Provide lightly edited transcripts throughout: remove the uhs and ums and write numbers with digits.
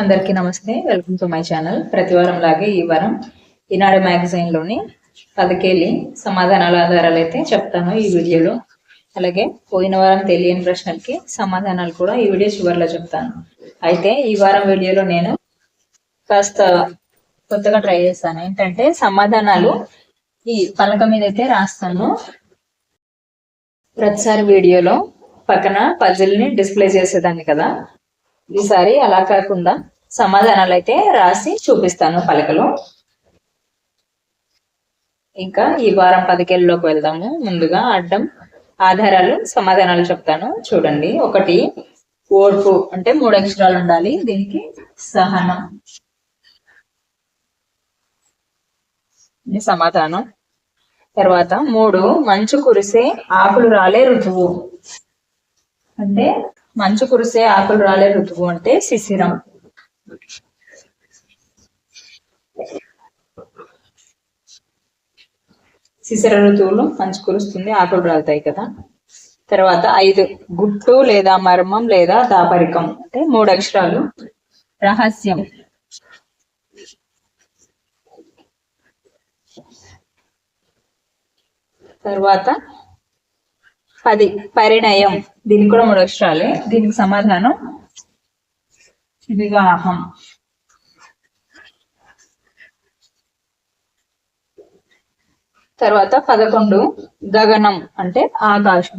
అందరికీ నమస్తే, welcome to my channel. ప్రతి వారం లాగే ఈ వారం ఈనాడు మ్యాగజైన్ లోని 10 సమాధానాల ఆధారాలు అయితే చెప్తాను ఈ వీడియోలో. అలాగే పోయిన వారం తెలియని ప్రశ్నలకి సమాధానాలు కూడా ఈ వీడియో చివరిలో చెప్తాను. అయితే ఈ వారం వీడియోలో నేను కాస్త కొత్తగా ట్రై చేస్తాను. ఏంటంటే సమాధానాలు ఈ పలక మీద అయితే రాస్తాను. ప్రతిసారి వీడియోలో పక్కన పజిల్ ని డిస్ప్లే చేసేదాన్ని కదా, ఈసారి అలా కాకుండా సమాధానాలు అయితే రాసి చూపిస్తాను పలకలో. ఇంకా ఈ వారం 10లోకి వెళ్దాము. ముందుగా అడ్డం ఆధారాలు సమాధానాలు చెప్తాను చూడండి. 1 ఓర్పు, అంటే 3 అక్షరాలు ఉండాలి. దీనికి సహనం సమాధానం. తర్వాత 3 మంచు కురిసే ఆకులు రాలే ఋతువు, అంటే మంచు కురిసే ఆకులు రాలే ఋతువు అంటే శిశిరం. శిశిర ఋతువులో మంచు కురుస్తుంది, ఆకులు రాలుతాయి కదా. తర్వాత 5 గుట్టు లేదా మర్మం లేదా దాపరికం, అంటే 3 అక్షరాలు రహస్యం. తర్వాత 10 పరిణయం, దీనికి కూడా 3 అక్షరాలే. దీనికి సమాధానం వివాహం. తర్వాత 11 గగనం, అంటే ఆకాశం.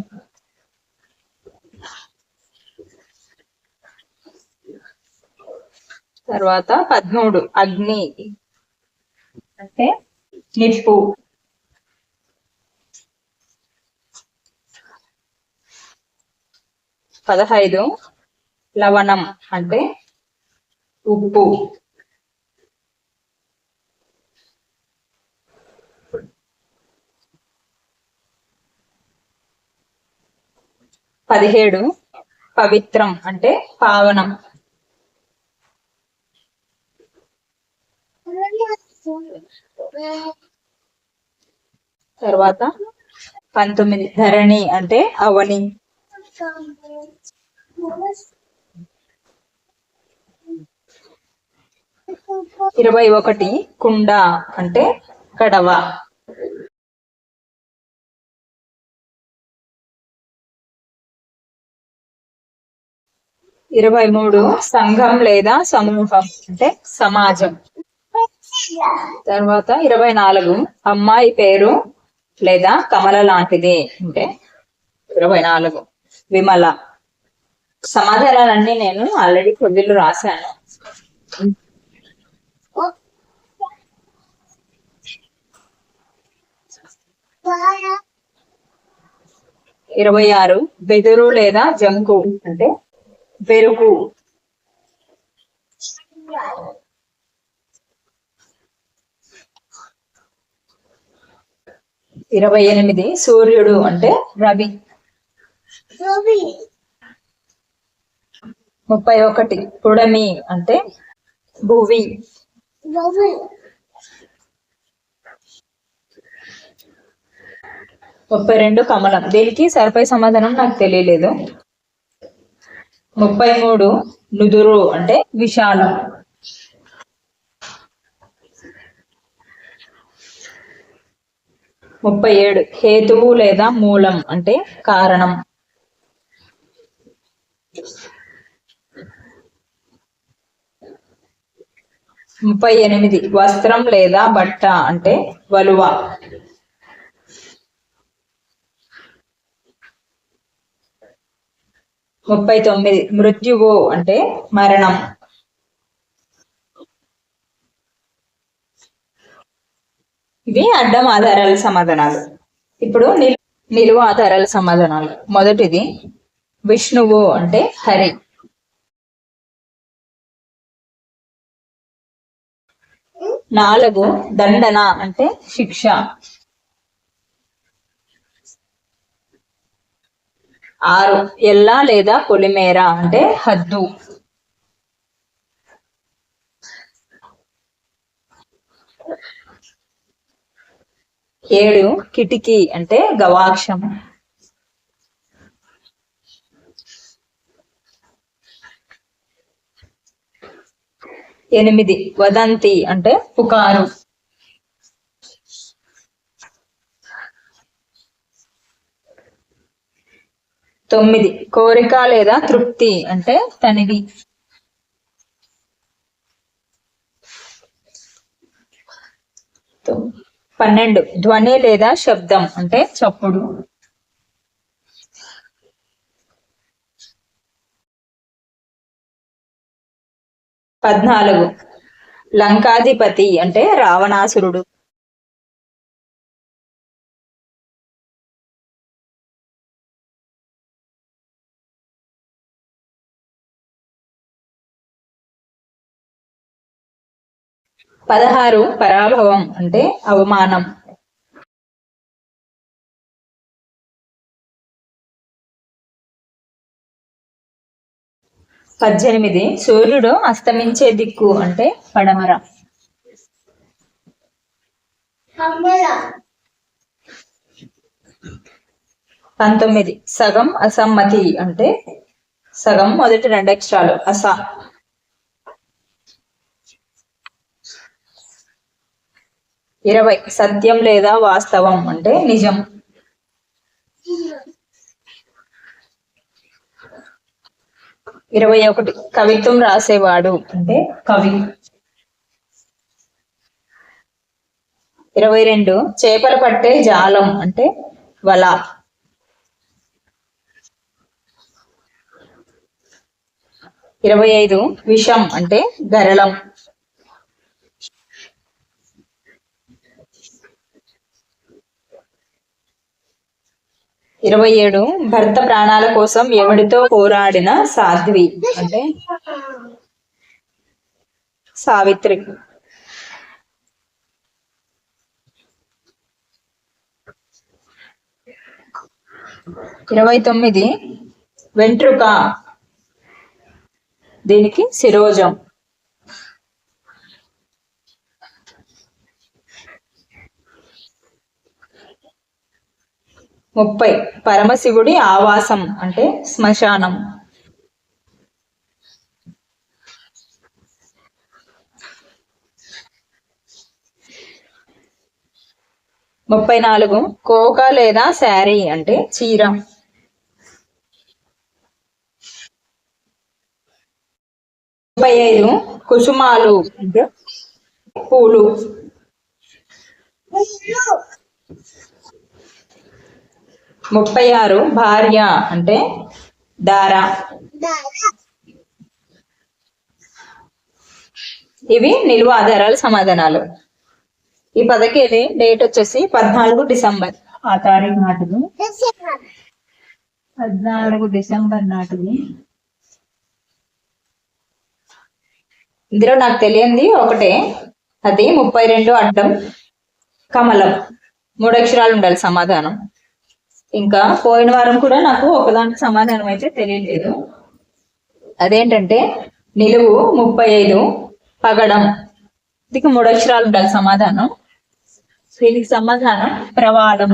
తర్వాత 13 అగ్ని, అంటే నిప్పు. 15 లవణం, అంటే ఉప్పు. 17 పవిత్రం, అంటే పావనం. తర్వాత 19 ధరణి, అంటే అవని. 21 కుండ, అంటే కడవ. 23 సంఘం లేదా సమూహం, అంటే సమాజం. తర్వాత 24 అమ్మాయి పేరు లేదా కమల లాంటిది, అంటే 24 విమల. సమాధానాలన్నీ నేను ఆల్రెడీ కొద్దిలో రాశాను. 26 బెదురు లేదా జంకు, అంటే పెరుగు. 28 సూర్యుడు, అంటే రవి. 31 పుడమి, అంటే భువి. 32 కమలం, దీనికి సరిపై సమాధానం నాకు తెలియలేదు. 33 నుదురు, అంటే విశాలం. 37 హేతువు లేదా మూలం, అంటే కారణం. 38 వస్త్రం లేదా బట్ట, అంటే వలువ. 39 మృత్యువు, అంటే మరణం. ఇవి అడ్డం ఆధారాల సమాధానాలు. ఇప్పుడు నిలువు ఆధారాల సమాధానాలు. మొదటిది విష్ణువు, అంటే హరి. 4 దండన, అంటే శిక్ష. 6 ఎల్ల లేదా పొలిమేర, అంటే హద్దు. 7 కిటికీ, అంటే గవాక్షం. 8 వదంతి అంటే పుకారు. 9 కోరిక లేదా తృప్తి అంటే తనివి. 12 ధ్వని లేదా శబ్దం అంటే చప్పుడు. 14 లంకాధిపతి అంటే రావణాసురుడు. 16 పరాభవం అంటే అవమానం. 18 సూర్యుడు అస్తమించే దిక్కు అంటే పడమర. 19 సగం అసమ్మతి అంటే సగం మొదటి 2 అక్షరాలు అస. 20 సత్యం లేదా వాస్తవం అంటే నిజం. 21 కవిత్వం రాసేవాడు అంటే కవి. 22 చేపలు పట్టే జాలం అంటే వల. 25 విషం అంటే గరళం. 27 భర్త ప్రాణాల కోసం ఎవడితో పోరాడిన సాధ్వి అంటే సావిత్రి. 29 వెంట్రుక, దీనికి శిరోజం. 30 పరమశివుడి ఆవాసం అంటే శ్మశానం. 34 కోక లేదా శారీ అంటే చీర. 35 కుసుమాలు అంటే పూలు. 36 భార్య అంటే దార. ఇవి నిలువ ఆధారాల సమాధానాలు. ఈ పదకేది డేట్ వచ్చేసి 14 డిసెంబర్. ఆ తారీఖు నాటిది 14 డిసెంబర్ నాటిది. ఇందులో నాకు తెలియంది ఒకటే, అది 32 అడ్డం కమలం. 3 అక్షరాలు ఉండాలి సమాధానం. ఇంకా పోయిన వారం కూడా నాకు ఒకదానికి సమాధానం అయితే తెలియలేదు. అదేంటంటే నిలువు 35 పగడం, దీనికి 3 అక్షరాలు ఉండాలి సమాధానం. దీనికి సమాధానం ప్రవాళం.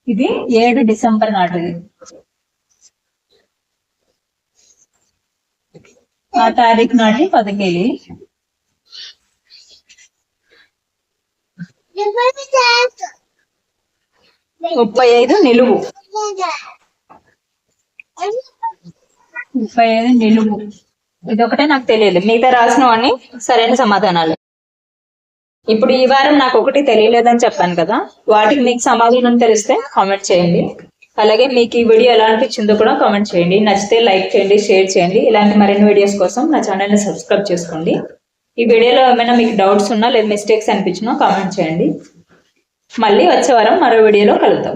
ఇది 7 డిసెంబర్ నాటిది. ఆ తారీఖు నాటి పదకేలి. 35 నిలువు. 35 నిలువు. ఇదొకటే నాకు తెలియదు, మిగతా రాసినవన్నీ సరైన సమాధానాలు. ఇప్పుడు ఈ వారం నాకు ఒకటి తెలియలేదని చెప్పాను కదా, వాటికి మీకు సమాధానం తెలిస్తే కామెంట్ చేయండి. అలాగే మీకు ఈ వీడియో ఎలా అనిపించిందో కూడా కామెంట్ చేయండి. నచ్చితే లైక్ చేయండి, షేర్ చేయండి. ఇలాంటి మరిన్ని వీడియోస్ కోసం నా ఛానల్ని సబ్స్క్రైబ్ చేసుకోండి. ఈ వీడియోలో ఏమైనా మీకు డౌట్స్ ఉన్నా లేదా మిస్టేక్స్ అనిపించినా కామెంట్ చేయండి. మళ్ళీ వచ్చే వారం మరో వీడియోలో కలుద్దాం.